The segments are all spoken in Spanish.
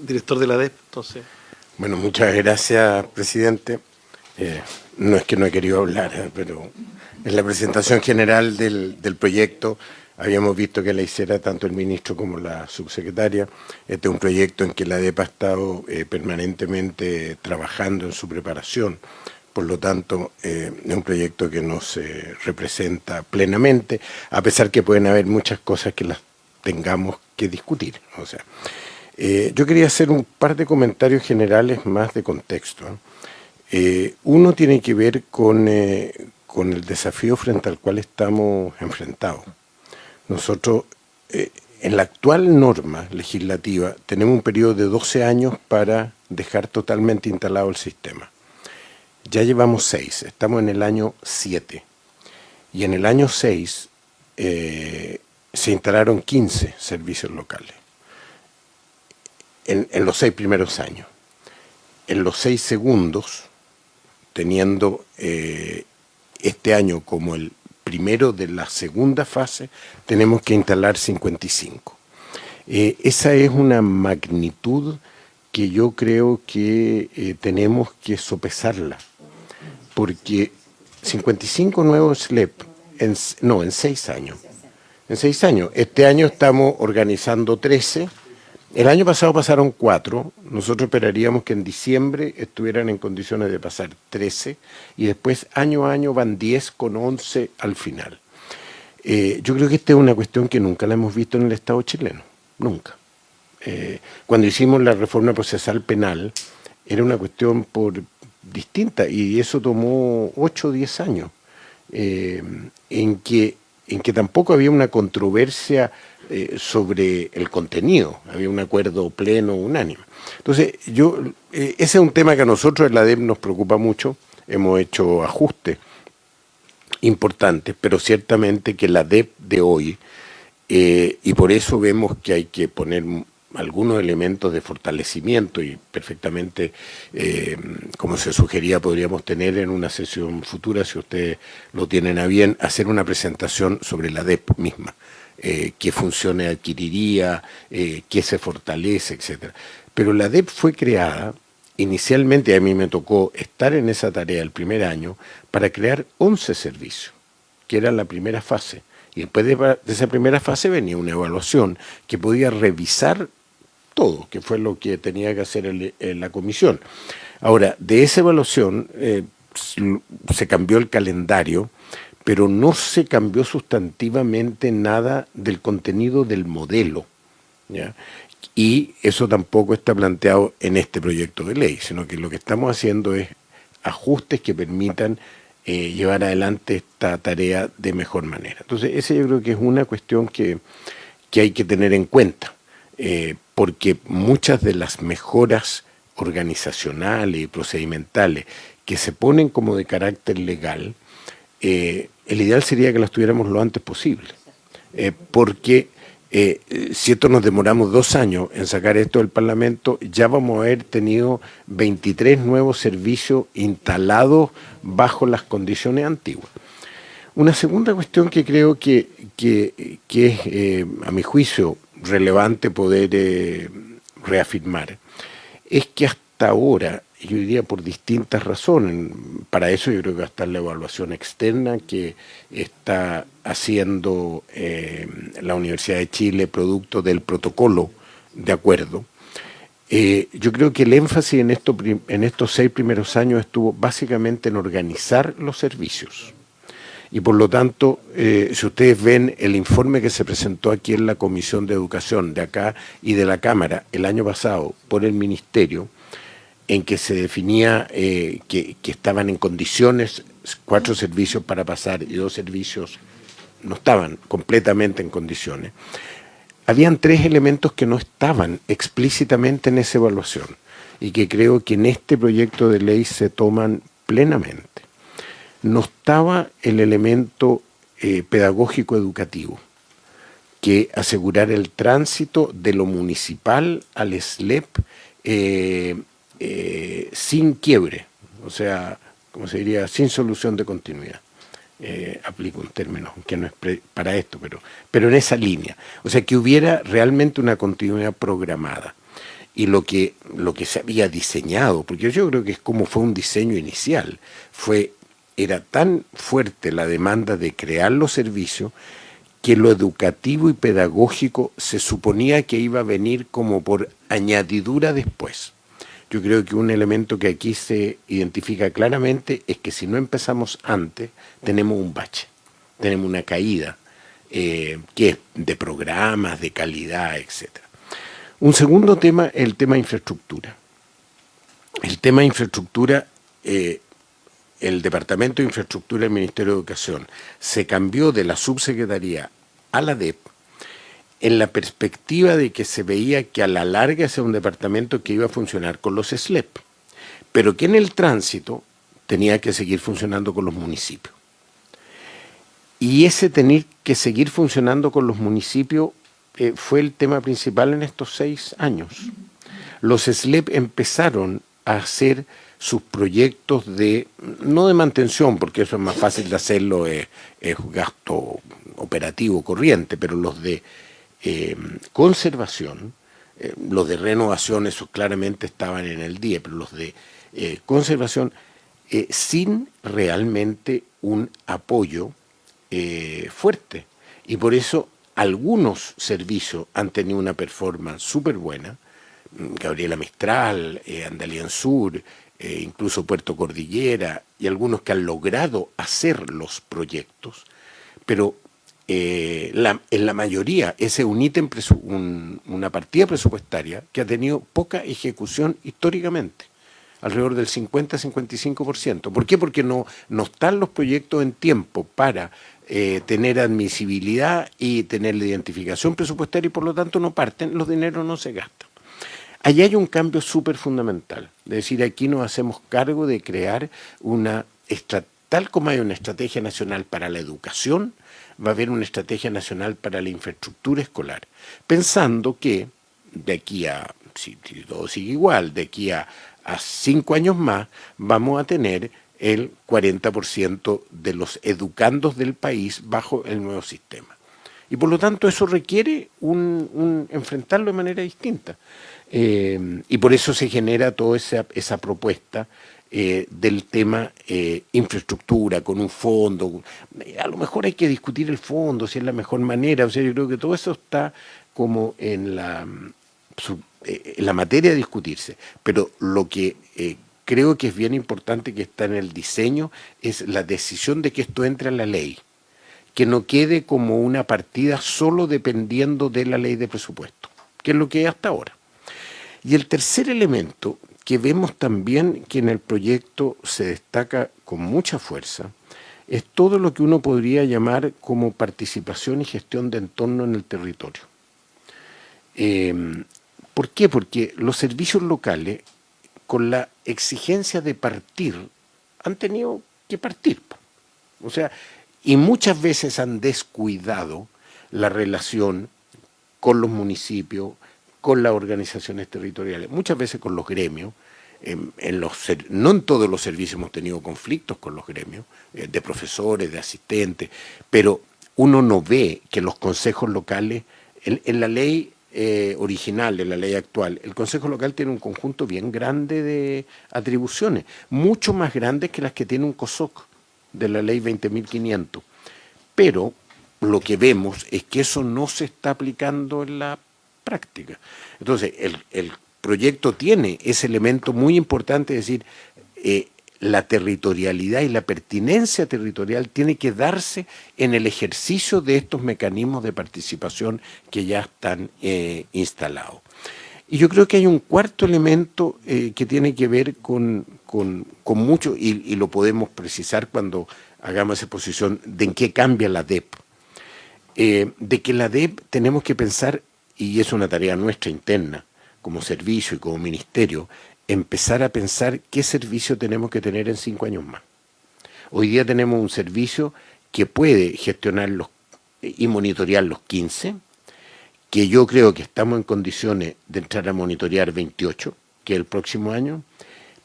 director de la ADEP, entonces. Bueno, muchas gracias, presidente. No es que no he querido hablar, pero en la presentación general del proyecto habíamos visto que la hiciera tanto el ministro como la subsecretaria. Este es un proyecto en que la ADEP ha estado permanentemente trabajando en su preparación. Por lo tanto, es un proyecto que nos representa plenamente, a pesar que pueden haber muchas cosas que las tengamos que discutir. O sea, yo quería hacer un par de comentarios generales más de contexto. Uno tiene que ver con el desafío frente al cual estamos enfrentados. Nosotros, en la actual norma legislativa, tenemos un periodo de 12 años para dejar totalmente instalado el sistema. Ya llevamos 6, estamos en el año 7. Y en el año 6 se instalaron 15 servicios locales. En los 6 primeros años. En los 6 segundos, teniendo este año como el primero de la segunda fase, tenemos que instalar 55. Esa es una magnitud que yo creo que tenemos que sopesarla, porque 55 nuevos SLEP en 6 años. En 6 años. Este año estamos organizando 13. El año pasado pasaron 4, nosotros esperaríamos que en diciembre estuvieran en condiciones de pasar 13 y después año a año van 10 con 11 al final. Yo creo que esta es una cuestión que nunca la hemos visto en el Estado chileno, nunca. Cuando hicimos la reforma procesal penal era una cuestión distinta y eso tomó 8 o 10 años, en que tampoco había una controversia sobre el contenido, había un acuerdo pleno, unánime. Entonces, ese es un tema que a nosotros en la ADEP nos preocupa mucho, hemos hecho ajustes importantes, pero ciertamente que la ADEP de hoy, y por eso vemos que hay que poner algunos elementos de fortalecimiento y perfectamente, como se sugería, podríamos tener en una sesión futura, si ustedes lo tienen a bien, hacer una presentación sobre la ADEP misma. Qué funciones adquiriría, qué se fortalece, etc. Pero la ADEP fue creada, inicialmente a mí me tocó estar en esa tarea el primer año, para crear 11 servicios, que era la primera fase. Y después de esa primera fase venía una evaluación que podía revisar todo, que fue lo que tenía que hacer la comisión. Ahora, de esa evaluación se cambió el calendario, pero no se cambió sustantivamente nada del contenido del modelo, ¿ya? Y eso tampoco está planteado en este proyecto de ley, sino que lo que estamos haciendo es ajustes que permitan llevar adelante esta tarea de mejor manera. Entonces, esa yo creo que es una cuestión que hay que tener en cuenta, porque muchas de las mejoras organizacionales y procedimentales que se ponen como de carácter legal, el ideal sería que las tuviéramos lo antes posible, porque si esto nos demoramos 2 años en sacar esto del Parlamento, ya vamos a haber tenido 23 nuevos servicios instalados bajo las condiciones antiguas. Una segunda cuestión que creo que es, a mi juicio, relevante poder reafirmar, es que hasta ahora, yo diría por distintas razones, para eso yo creo que va a estar la evaluación externa que está haciendo la Universidad de Chile, producto del protocolo de acuerdo. Yo creo que el énfasis en estos 6 primeros años estuvo básicamente en organizar los servicios. Y por lo tanto, si ustedes ven el informe que se presentó aquí en la Comisión de Educación de acá y de la Cámara el año pasado por el Ministerio, en que se definía que estaban en condiciones 4 servicios para pasar y 2 servicios no estaban completamente en condiciones, habían 3 elementos que no estaban explícitamente en esa evaluación y que creo que en este proyecto de ley se toman plenamente. No estaba el elemento pedagógico educativo, que asegurar el tránsito de lo municipal al SLEP sin quiebre, o sea, como se diría, sin solución de continuidad. Aplico un término que no es para esto, pero en esa línea. O sea, que hubiera realmente una continuidad programada. y lo que se había diseñado, porque yo creo que es como fue un diseño inicial, era tan fuerte la demanda de crear los servicios que lo educativo y pedagógico se suponía que iba a venir como por añadidura después. Yo creo que un elemento que aquí se identifica claramente es que si no empezamos antes, tenemos un bache, tenemos una caída, que es de programas, de calidad, etc. Un segundo tema es el tema de infraestructura. El tema de infraestructura, el Departamento de Infraestructura del Ministerio de Educación se cambió de la subsecretaría a la DEP en la perspectiva de que se veía que a la larga sea un departamento que iba a funcionar con los SLEP, pero que en el tránsito tenía que seguir funcionando con los municipios. Y ese tener que seguir funcionando con los municipios fue el tema principal en estos 6 años. Los SLEP empezaron a hacer sus proyectos no de mantención, porque eso es más fácil de hacerlo, es gasto operativo corriente, pero los de conservación, los de renovación, esos claramente estaban en el DIE, pero los de conservación, sin realmente un apoyo fuerte. Y por eso algunos servicios han tenido una performance súper buena, Gabriela Mistral, Andalien Sur, incluso Puerto Cordillera, y algunos que han logrado hacer los proyectos, pero en la mayoría ese es un ítem, una partida presupuestaria que ha tenido poca ejecución históricamente, alrededor del 50-55%. ¿Por qué? Porque no están los proyectos en tiempo para tener admisibilidad y tener la identificación presupuestaria y por lo tanto no parten, los dineros no se gastan. Allí hay un cambio súper fundamental, es decir, aquí nos hacemos cargo de crear tal como hay una estrategia nacional para la educación, va a haber una estrategia nacional para la infraestructura escolar, pensando que de aquí a, si todo sigue igual, de aquí a 5 años más, vamos a tener el 40% de los educandos del país bajo el nuevo sistema. Y por lo tanto eso requiere enfrentarlo de manera distinta. Y por eso se genera toda esa propuesta del tema infraestructura, con un fondo. A lo mejor hay que discutir el fondo, si es la mejor manera. O sea, yo creo que todo eso está como en la materia de discutirse. Pero lo que creo que es bien importante que está en el diseño es la decisión de que esto entre en la ley, que no quede como una partida solo dependiendo de la ley de presupuesto, que es lo que es hasta ahora. Y el tercer elemento que vemos también que en el proyecto se destaca con mucha fuerza es todo lo que uno podría llamar como participación y gestión de entorno en el territorio. ¿Por qué? Porque los servicios locales, con la exigencia de partir, han tenido que partir. O sea, y muchas veces han descuidado la relación con los municipios, con las organizaciones territoriales, muchas veces con los gremios. No en todos los servicios hemos tenido conflictos con los gremios, de profesores, de asistentes, pero uno no ve que los consejos locales, en la ley original, en la ley actual, el consejo local tiene un conjunto bien grande de atribuciones, mucho más grandes que las que tiene un COSOC de la ley 20.500. Pero lo que vemos es que eso no se está aplicando en la práctica. Entonces, el proyecto tiene ese elemento muy importante, es decir, la territorialidad y la pertinencia territorial tiene que darse en el ejercicio de estos mecanismos de participación que ya están instalados. Y yo creo que hay un cuarto elemento que tiene que ver con mucho, y lo podemos precisar cuando hagamos esa exposición, de en qué cambia la DEP. De que la DEP tenemos que pensar, y es una tarea nuestra interna, como servicio y como ministerio, empezar a pensar qué servicio tenemos que tener en 5 años más. Hoy día tenemos un servicio que puede gestionar y monitorear los 15, que yo creo que estamos en condiciones de entrar a monitorear 28, que es el próximo año,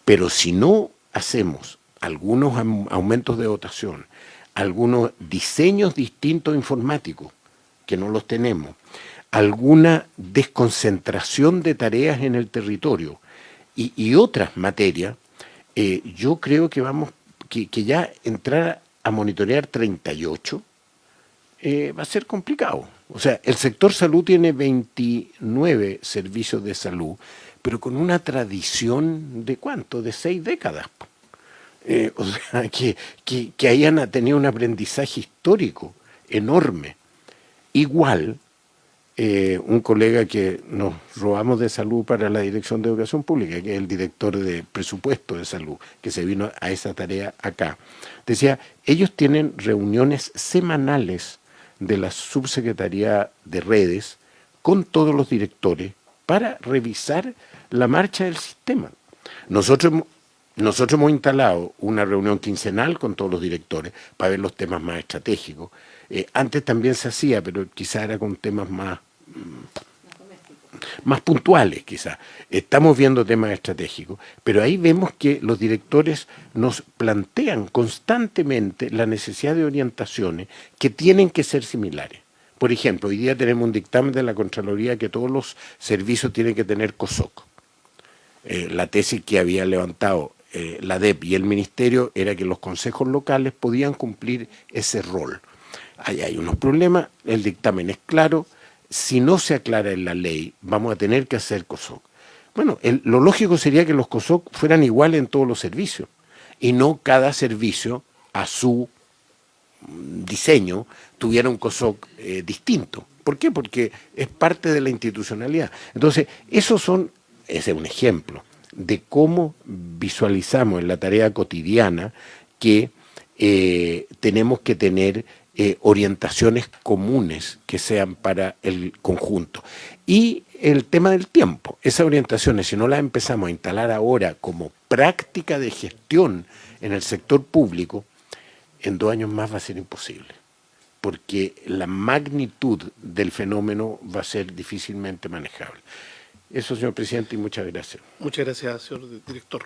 pero si no hacemos algunos aumentos de dotación, algunos diseños distintos informáticos, que no los tenemos, alguna desconcentración de tareas en el territorio y otras materias, yo creo que que ya entrar a monitorear 38 va a ser complicado. O sea, el sector salud tiene 29 servicios de salud, pero con una tradición de ¿cuánto? De 6 décadas. O sea, que hayan tenido un aprendizaje histórico enorme. Igual, un colega que nos robamos de salud para la Dirección de Educación Pública, que es el director de presupuesto de salud, que se vino a esa tarea acá, decía, ellos tienen reuniones semanales de la Subsecretaría de Redes con todos los directores para revisar la marcha del sistema. Nosotros hemos instalado una reunión quincenal con todos los directores para ver los temas más estratégicos. Antes también se hacía, pero quizá era con temas más puntuales, quizá. Estamos viendo temas estratégicos, pero ahí vemos que los directores nos plantean constantemente la necesidad de orientaciones que tienen que ser similares. Por ejemplo, hoy día tenemos un dictamen de la Contraloría que todos los servicios tienen que tener COSOC. La tesis que había levantado la DEP y el Ministerio era que los consejos locales podían cumplir ese rol. Ahí hay unos problemas, el dictamen es claro, si no se aclara en la ley, vamos a tener que hacer COSOC. Bueno, lo lógico sería que los COSOC fueran iguales en todos los servicios, y no cada servicio a su diseño tuviera un COSOC distinto. ¿Por qué? Porque es parte de la institucionalidad. Entonces, ese es un ejemplo de cómo visualizamos en la tarea cotidiana que tenemos que tener orientaciones comunes que sean para el conjunto. Y el tema del tiempo, esas orientaciones, si no las empezamos a instalar ahora como práctica de gestión en el sector público, en 2 años más va a ser imposible, porque la magnitud del fenómeno va a ser difícilmente manejable. Eso, señor presidente, y muchas gracias. Muchas gracias, señor director.